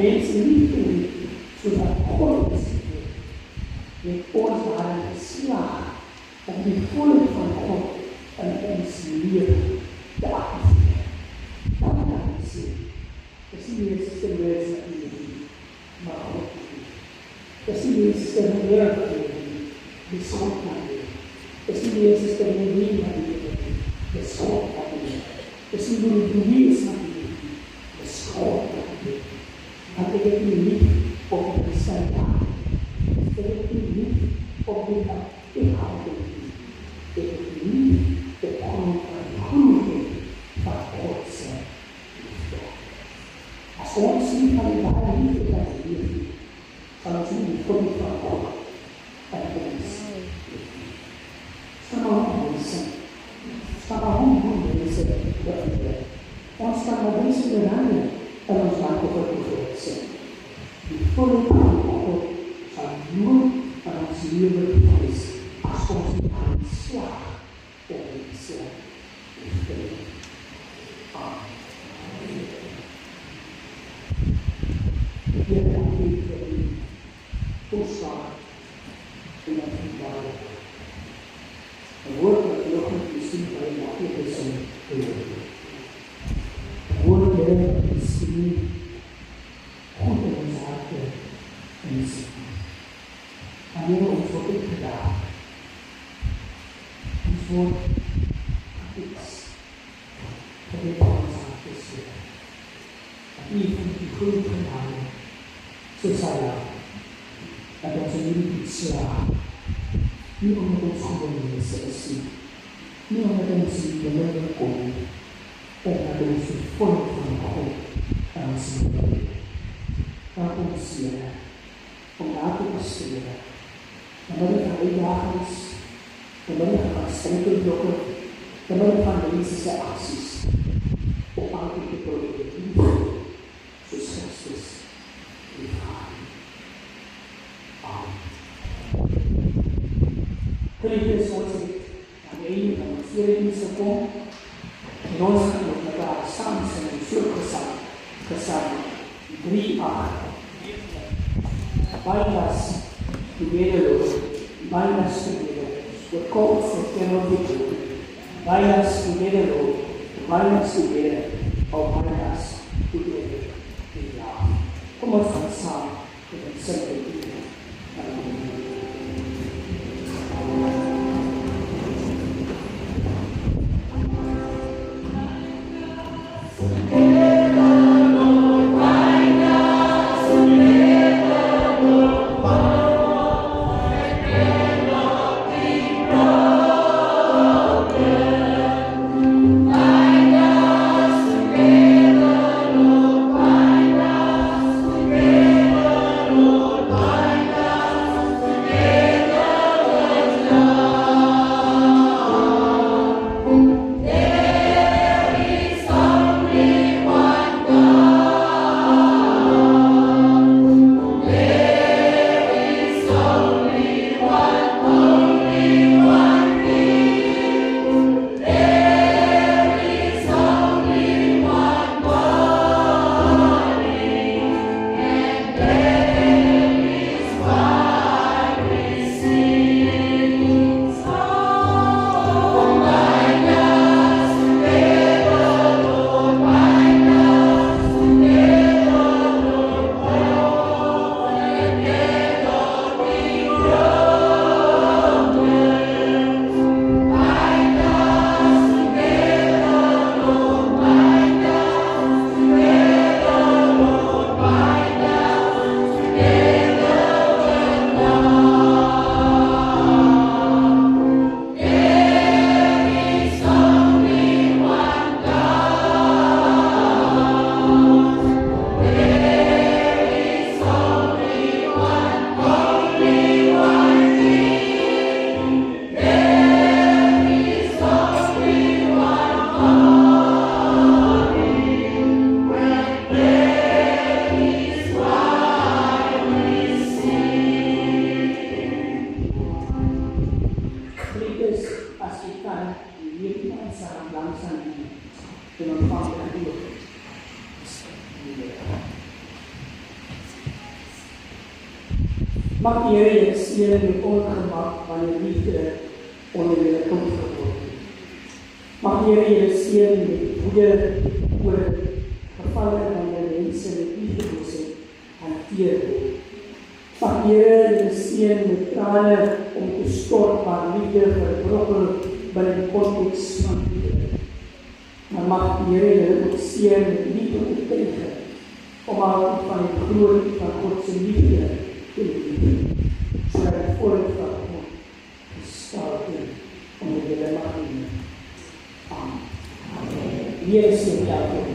mensen niet doen, zodat God is gegeven. Met ons waren geslaagd om die volk van God in ons leven te activeren. Dat kan ik zien. Dat is niet eens de mensen die je ziet, maar God niet. Dat is niet eens de wereld die schot kan doen. Dat is niet eens de religie die schot kan doen. Dat is niet de bewijs van de schot kan doen. Dat betekent niet op de standaard. Dat betekent niet op de inhoud. Dat betekent niet de groening van God zijn. Als ons niet van die ware liefde kan leven, zal ons niet de grond van God en ons. Sta maar om mensen. Sta maar om mensen. Ons kan maar mensen veranderen en ons maken voor de God zijn. Die volle van God zal nooit aan ons leven is als ons niet aan het slag op onszelf heeft. Amen. Heer, dank u voor uw toespraak en dat u daar een woord dat u ook niet misschien bij u mag is een woord dat misschien goed in ons hart en ziet. Wanneer ons wordt opgedaan, ons wordt gefixt, gebied van ons hart is weer. Dat u van die groep gedaan hebt, zo zal dat ons niet iets slaat. Niet omdat ons gewoon is, niet omdat ons niet belangrijk komt, omdat ons de volk van God aan ons leven. Laat ons leren om daar te besteden. Dan ben ik van uitdagings, dan ben ik van strenkelblokken, dan ben ik van deze acties. Op altijd te proberen, zoals Christus liefhebben. Amen. Geliefdes, ons het aan de ene van ons eerdienst gekomen. En ons gaan met elkaar samen zijn in gezang 3:8. Bind us together, Lord. Bind us together. We're called for eternal victory. Bind us together, Lord. Bind us together. Or bind us together in love. Kom ons gaan samen met het simpel doen. Lord, Mag die Here julle seën met ongemak wanneer liefde onder julle kom geword. Mag die Here julle seën met woede oor gevalle wanneer mense met liefdeloosheid hanteer word. Mag die Here julle seën met trane om te stort waar liefde verbrokkel binne die konteks van liefde. Maar mag die Here julle ook seën met liefde oortuiging om altyd van die grootheid van God se liefde te leef. Sodat die voorbeeld van God gestalte onder julle mag neem. Amen. Here seën elke